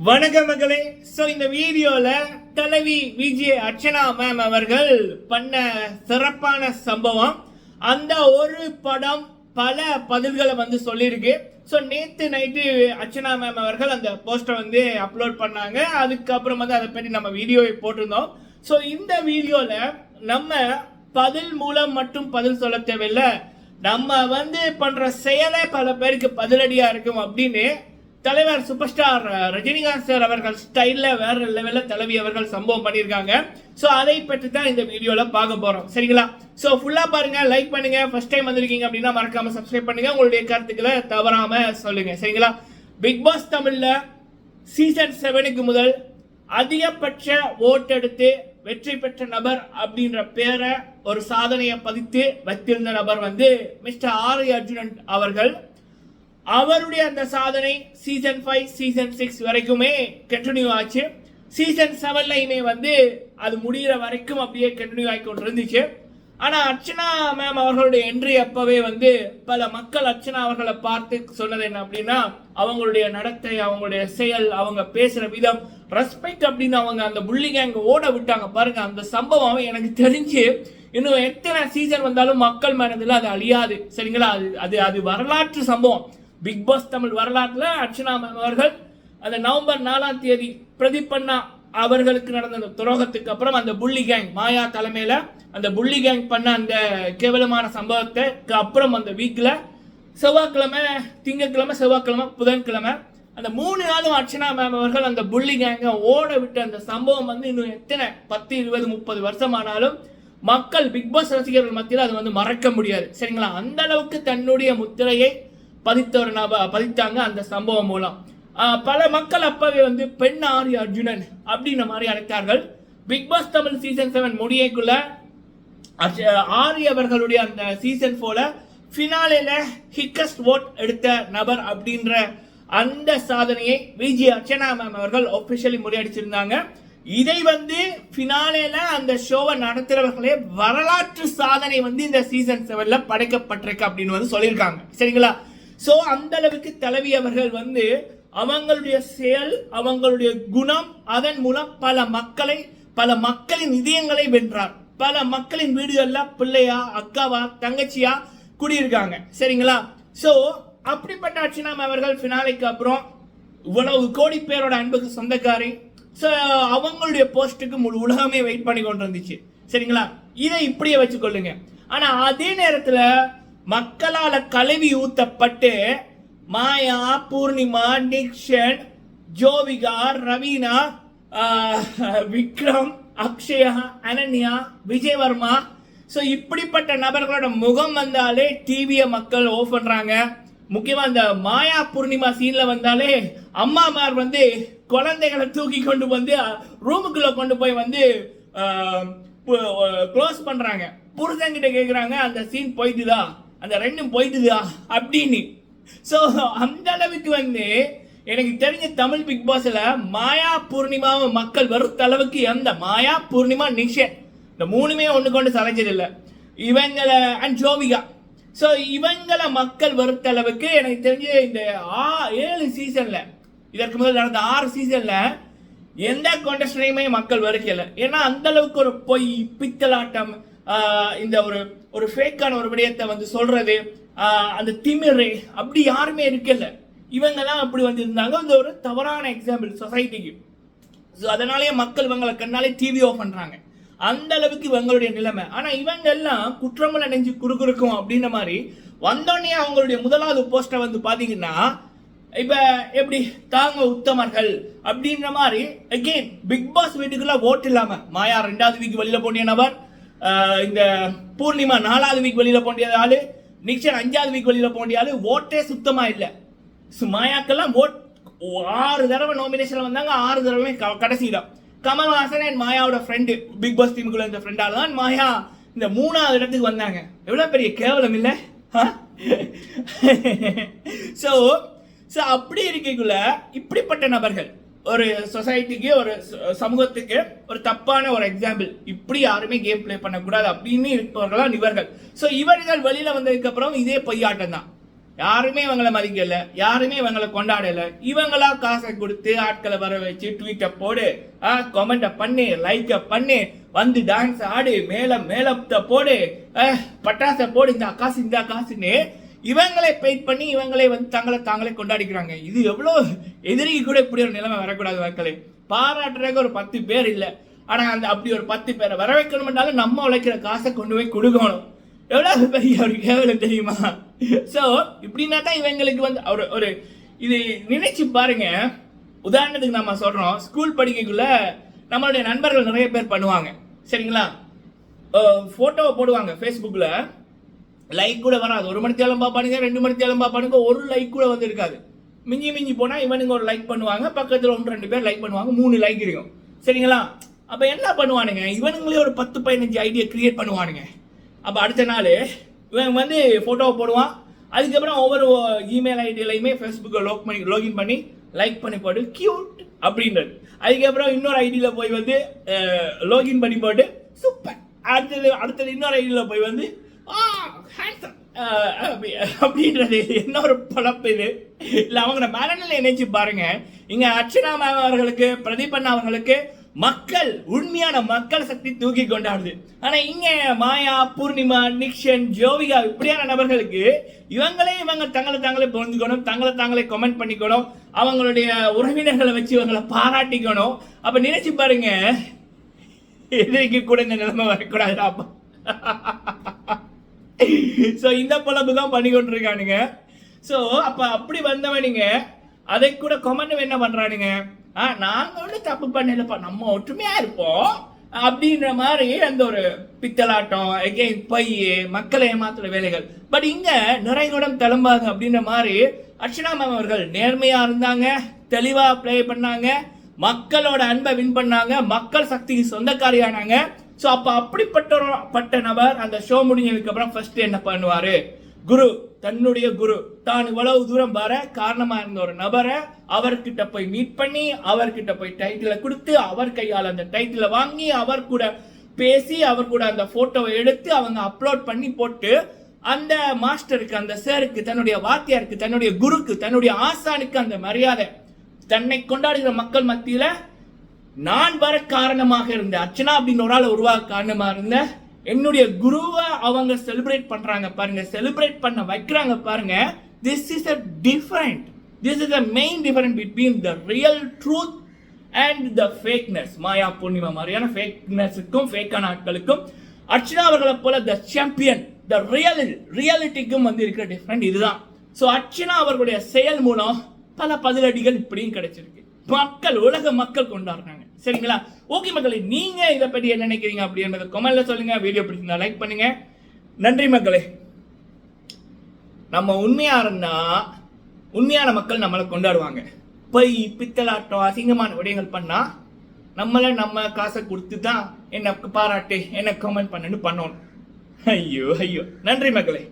வணக்கம் மகளே. இந்த வீடியோல தலைவி விஜய் அர்ச்சனா மேம் அவர்கள் பண்ண சிறப்பான சம்பவம். அந்த ஒரு படம் பல பதில்களை சொல்லியிருக்கு. நேத்து நைட்டு அர்ச்சனா மேம் அவர்கள் அந்த போஸ்டர் அப்லோட் பண்ணாங்க. அதுக்கப்புறம் அதை பற்றி நம்ம வீடியோவை போட்டிருந்தோம். இந்த வீடியோல நம்ம பதில் மூலம் மட்டும் பதில் சொல்ல தேவையில்லை, நம்ம பண்ற செயலே பல பேருக்கு பதிலடியா இருக்கும் அப்படின்னு தலைவர் சூப்பர் ஸ்டார் ரஜினிகாந்த் சார் அவர்கள் ஸ்டைல்ல வேற லெவல்ல தலைவி அவர்கள் சம்பவம் பண்ணியிருக்காங்க. அதை பற்றி தான் இந்த வீடியோல பார்க்க போறோம். சரிங்களா? ஃபுல்லா பாருங்க, லைக் பண்ணுங்க. ஃபர்ஸ்ட் டைம் வந்திருக்கீங்க அப்படின்னா மறக்காம சப்ஸ்கிரைப் பண்ணுங்க. உங்களுடைய கருத்துக்களை தவறாம சொல்லுங்க. சரிங்களா? பிக் பாஸ் தமிழ்ல சீசன் 7க்கு முதல் அதிகபட்ச ஓட் எடுத்து வெற்றி பெற்ற நபர் அப்படின்ற பேரை ஒரு சாதனையை பதித்து வைத்திருந்த நபர் மிஸ்டர் ஆர் அர்ஜுனன் அவர்கள். அவருடைய அந்த சாதனை சீசன் 5 சீசன் 6 வரைக்குமே கண்டினியூ ஆச்சு. சீசன் 7லையுமே அது முடிகிற வரைக்கும் அப்படியே கண்டினியூ ஆகி கொண்டு இருந்துச்சு. ஆனா அர்ச்சனா மேம் அவர்களுடைய என்ட்ரி அப்பவே பல மக்கள் அர்ச்சனா அவர்களை பார்த்து சொன்னது என்ன அப்படின்னா, அவங்களுடைய நடத்தை, அவங்களுடைய செயல், அவங்க பேசுற விதம், ரெஸ்பெக்ட் அப்படின்னு அவங்க அந்த புள்ளி கேங்க ஓட விட்டாங்க பாருங்க. அந்த சம்பவம் எனக்கு தெரிஞ்சு இன்னும் எத்தனை சீசன் வந்தாலும் மக்கள் மனதில் அது அழியாது. சரிங்களா? அது அது வரலாற்று சம்பவம். பிக் பாஸ் தமிழ் வரலாற்றுல அர்ச்சனா மேம் அவர்கள் அந்த நவம்பர் 4ஆம் தேதி பிரதீபண்ணா அவர்களுக்கு நடந்த அந்த துரோகத்துக்கு அப்புறம் அந்த புள்ளி கேங் மாயா தலைமையில அந்த புள்ளி கேங் பண்ண அந்த கேவலமான சம்பவத்துக்கு அப்புறம் அந்த வீக்ல செவ்வாய்க்கிழமை, திங்கட்கிழமை, செவ்வாய்க்கிழமை, புதன்கிழமை அந்த 3 நாளும் அர்ச்சனா மேம் அவர்கள் அந்த புள்ளி கேங்க ஓட விட்டு அந்த சம்பவம் இன்னும் எத்தனை 10, 20, 30 வருஷம் ஆனாலும் மக்கள் பிக் பாஸ் ரசிகர்கள் மத்தியில் அது மறக்க முடியாது. சரிங்களா? அந்த அளவுக்கு தன்னுடைய முத்திரையை பதித்தாங்க அந்த சம்பவம் மூலம். பல மக்கள் அப்பவே பெண் ஆரி அர்ஜுனன் அப்படின்ற மாதிரி அழைத்தார்கள். பிக் பாஸ் தமிழ் சீசன் 7 முடியக்குள்ள ஆரி அவர்களுடைய அந்த சீசன் 4 ஃபினாலேல ஹிக்கஸ்ட் ஓட் எடுத்த நபர் அப்படின்ற அந்த சாதனையை விஜய் அர்ச்சனா மேம் அவர்கள் ஆஃபிஷியலி முறியடிச்சிருந்தாங்க. இதை ஃபினாலேல அந்த ஷோவை நடத்துறவர்களே வரலாற்று சாதனை இந்த சீசன் 7ல படைக்கப்பட்டிருக்கு அப்படின்னு சொல்லியிருக்காங்க. சரிங்களா? அந்த அளவுக்கு தலைவி அவர்கள் அவங்களுடைய செயல், அவங்களுடைய குணம், அதன் மூலம் பல மக்களின் இதயங்களை வென்றார். பல மக்களின் வீடுகள்ல பிள்ளையா, அக்காவா, தங்கச்சியா குடியிருக்காங்க. சரிங்களா? அப்படிப்பட்ட அர்ச்சனா அவர்கள் ஃபினாலைக்கு அப்புறம் இவ்வளவு கோடி பேரோட அன்புக்கு சொந்தக்காரி. அவங்களுடைய போஸ்டுக்கு முழு உலகமே வெயிட் பண்ணி கொண்டு இருந்துச்சு. சரிங்களா? இதை இப்படியே வச்சுக்கொள்ளுங்க. ஆனா அதே நேரத்துல மக்களால கழுவி ஊத்தப்பட்டு மாயா, பூர்ணிமா, நிக்ஷன், ஜோவிகா, ரவீனா, விக்ரம், அக்ஷயா, அனன்யா, விஜயவர்மா, இப்படிப்பட்ட நபர்களோட முகம் வந்தாலே டிவியை மக்கள் ஓஃப் பண்றாங்க. முக்கியமா இந்த மாயா, பூர்ணிமா சீன்ல வந்தாலே அம்மாமார் குழந்தைகளை தூக்கி கொண்டு ரூமுக்குள்ள கொண்டு போய் க்ளோஸ் பண்றாங்க. புருஷங்கிட்ட கேக்குறாங்க, அந்த சீன் போயிட்டுதா, அந்த ரெண்டும் போயிட்டுதா அப்படின்னு. அந்த அளவுக்கு எனக்கு தெரிஞ்ச தமிழ் பிக் பாஸ்ல மாயா, பூர்ணிமாவை மக்கள் வெறுத்த அளவுக்கு எந்த மாயா, பூர்ணிமா, நிக்ஷன் இந்த 3மே ஒண்ணு கொண்டு சலைஞ்சது இல்லை. இவங்களை அண்ட் ஜோவிகா, இவங்களை மக்கள் வெறுத்த அளவுக்கு எனக்கு தெரிஞ்ச இந்த 7 சீசன்ல, இதற்கு முதல் நடந்த 6 சீசன்ல எந்த கான்டெஸ்டையுமே மக்கள் வெறுக்கல. ஏன்னா அந்த அளவுக்கு ஒரு பொய், பித்தலாட்டம், இந்த ஒரு ஃபேக்கான ஒரு விடயத்தை சொல்றது, அந்த திமிரை அப்படி யாருமே இருக்கல. இவங்க தான் அப்படி இருந்தாங்க. இந்த ஒரு தவறான எக்ஸாம்பிள் சொசைட்டிக்கு. அதனாலேயே மக்கள் இவங்களை கண்ணாலே டிவி ஆஃப் பண்றாங்க. அந்த அளவுக்கு இவங்களுடைய நிலைமை. ஆனா இவங்க எல்லாம் குற்றமல நெஞ்சு குறுக்குறுக்கும் அப்படின்ற மாதிரி வந்தோடனே அவங்களுடைய முதலாவது போஸ்டர் பாத்தீங்கன்னா, இப்ப எப்படி தாங்க உத்தமர்கள் அப்படின்ற மாதிரி அகெயின் பிக் பாஸ் வீட்டுக்குள்ள ஓட்டு இல்லாம மாயா 2வது வீக் வெளியில போண்டிய நபர், இந்த பூர்ணிமா 4வது வீக் வெளியில போண்டிய ஆளு, நிக்ஷன் 5வது வீக் வெளியில போண்டிய ஆளு, ஓட்டே சுத்தமா இல்ல. மாயாக்கெல்லாம் ஓட் 6 தடவை நாமினேஷன் வந்தாங்க, 6 தடவை கடைசியிடம். கமல்ஹாசன் அண்ட் மாயாவோட ஃப்ரெண்டு, பிக் பாஸ் டீமுக்குள்ள இந்த ஃப்ரெண்டால தான் மாயா இந்த 3வது இடத்துக்கு வந்தாங்க. எவ்வளவு பெரிய கேவலம் இல்ல? அப்படி இருக்கக்குள்ள இப்படிப்பட்ட நபர்கள் ஒரு சொசைட்டிக்கு, ஒரு சமூகத்துக்கு ஒரு தப்பான ஒரு எக்ஸாம்பிள். இப்படி யாருமே கேம் பிளே பண்ணக்கூடாது அப்படின்னு இருப்பவர்களா இவர்கள். இவர்கள் வெளியில வந்ததுக்கு அப்புறம் இதே பொய்யாட்டம் தான். யாருமே இவங்களை மதிக்கல, யாருமே இவங்களை கொண்டாடல. இவங்களா காசை கொடுத்து ஆட்களை வர வச்சு ட்வீட்டை போடு, கமெண்ட்டை பண்ணு, லைக்கை பண்ணு, வந்து டான்ஸ் ஆடு, மேலத்தை போடு, பட்டாசை போடு, இந்த காசுன்னு இவங்களை பெயிட் பண்ணி இவங்களே வந்து தாங்களே கொண்டாடிக்கிறாங்க. இது எவ்வளோ எதிரிக்கு கூட இப்படி ஒரு நிலைமை வரக்கூடாது. மக்களே பாராட்டுறதுக்கு ஒரு 10 பேர் இல்லை, ஆனால் அந்த அப்படி ஒரு 10 பேரை வர வைக்கணும்னாலும் நம்ம உழைக்கிற காசை கொண்டு போய் கொடுக்கணும். எவ்வளோ பெரிய ஒரு கேவலம் தெரியுமா? ஸோ இப்படின்னா தான் இவங்களுக்கு வந்து ஒரு இது நினைச்சு பாருங்க. உதாரணத்துக்கு நம்ம சொல்றோம், ஸ்கூல் படிக்கக்குள்ள நம்மளுடைய நண்பர்கள் நிறைய பேர் பண்ணுவாங்க சரிங்களா, போட்டோவை போடுவாங்க ஃபேஸ்புக்கில், லைக் கூட வராது. 1 மணி தேலம் பார்ப்பானுங்க, 2 மணி தேலம் பார்ப்பானுங்க, ஒரு லைக் கூட வந்து இருக்காது. மிஞ்சி போனால் இவனுங்க ஒரு லைக் பண்ணுவாங்க, பக்கத்தில் 1-2 பேர் லைக் பண்ணுவாங்க, 3 லைக் இருக்கும் சரிங்களா. அப்போ என்ன பண்ணுவானுங்க, இவனுங்களே ஒரு 10-15 ஐடியா கிரியேட் பண்ணுவானுங்க. அப்போ அடுத்த நாள் இவன் வந்து ஃபோட்டோவை போடுவான், அதுக்கப்புறம் ஒவ்வொரு இமெயில் ஐடியிலையுமே ஃபேஸ்புக்கை லாகின் பண்ணி லைக் பண்ணி போட்டு கியூட் அப்படின்றது. அதுக்கப்புறம் இன்னொரு ஐடியில் போய் வந்து லாகின் பண்ணி போட்டு சூப்பர், அடுத்தது இன்னொரு ஐடியில் போய் வந்து ஹேண்ட்ஸம் அப்படின்றது. என்ன ஒரு பழப்பு இது இல்லை. அவங்க மேலே நினைச்சு பாருங்க, இங்க அர்ச்சனா மேம் அவர்களுக்கு, பிரதீப் அண்ணா அவர்களுக்கு மக்கள், உண்மையான மக்கள் சக்தி தூக்கி கொண்டாடுது. ஆனா இங்க மாயா, பூர்ணிமா, நிக்ஷன், ஜோவிகா இப்படியான நபர்களுக்கு இவங்க தங்களை புரிஞ்சுக்கணும், தாங்களே கமெண்ட் பண்ணிக்கணும், அவங்களுடைய உறவினர்களை வச்சு இவங்களை பாராட்டிக்கணும். அப்ப நினைச்சு பாருங்க, எதிரிக்கு கூட இந்த நிலைமை வரக்கூடாது. ஸோ இந்த பொழப்பு தான் பண்ணி கொண்டிருக்கானுங்க. ஸோ அப்ப அப்படி வந்தவனுங்க அதை கூட கமெண்ட் என்ன பண்றானுங்க, நாங்க ஒன்றும் தப்பு பண்ணலப்பா, நம்ம ஒற்றுமையா இருப்போம் அப்படின்ற மாதிரி அந்த ஒரு பித்தலாட்டம், எகெயின் பையே மக்களை ஏமாத்துற வேலைகள். பட் இங்க நிறைகுடம் தளம்பாங்க அப்படின்ற மாதிரி அர்ச்சனா மேம் அவர்கள் நேர்மையா இருந்தாங்க, தெளிவா ப்ளே பண்ணாங்க, மக்களோட அன்பை வின் பண்ணாங்க, மக்கள் சக்திக்கு சொந்தக்காரியானாங்க. ஸோ அப்போ அப்படிப்பட்ட நபர் அந்த ஷோ முடிஞ்சதுக்கு அப்புறம் ஃபர்ஸ்ட் என்ன பண்ணுவாரு, தன்னுடைய குரு தான் இவ்வளவு தூரம் வர காரணமா இருந்த ஒரு நபரை அவர்கிட்ட போய் மீட் பண்ணி, அவர்கிட்ட போய் டைட்டிலை கொடுத்து, அவர் கையால் அந்த டைட்டிலை வாங்கி, அவர் கூட பேசி, அவர் கூட அந்த போட்டோவை எடுத்து அவங்க அப்லோட் பண்ணி போட்டு, அந்த மாஸ்டருக்கு, அந்த சாருக்கு, தன்னுடைய வாத்தியாருக்கு, தன்னுடைய குருக்கு, தன்னுடைய ஆசானுக்கு அந்த மரியாதை, தன்னை கொண்டாடுகிற மக்கள் மத்தியில நான் வர காரணமாக இருந்த அர்ச்சனா அப்படின்னு ஒரு ஆள் உருவாக காரணமா இருந்த என்னுடைய குருவை அவங்க செலிப்ரேட் பண்றாங்க பாருங்க, செலிப்ரேட் பண்ண வைக்கிறாங்க பாருங்க. This is a main difference between the real truth and the fakeness. மாயா, பூர்ணிமா மாதிரியான ஃபேக்னஸுக்கும் ஃபேக்கான ஆட்களுக்கும் அர்ச்சனா அவர்களை போல த சாம்பியன், த ரியாலிட்டிக்கும் வந்து இருக்கிற டிஃபரெண்ட் இதுதான். ஸோ அர்ச்சனா அவர்களுடைய செயல் மூலம் பல பதிலடிகள் இப்படியும் கிடைச்சிருக்கு, உலக மக்கள் கொண்டாடுறாங்க சரிங்களா. ஓகே மக்களே, நீங்க இதை பற்றி என்ன நினைக்கிறீங்க அப்படின்றத கமெண்ட்ல சொல்லுங்க. வீடியோ பிடிச்சிருந்தா லைக் பண்ணுங்க. நன்றி மக்களே. நம்ம உண்மையா இருந்தா உண்மையான மக்கள் நம்மளை கொண்டாடுவாங்க. பை பித்தலாட்டம் அசிங்கமான விடயங்கள் பண்ணா நம்ம காசை கொடுத்து தான் என்ன பாராட்டு, என்ன கமெண்ட் பண்ணுன்னு பண்ணணும். ஐயோ. நன்றி மக்களே.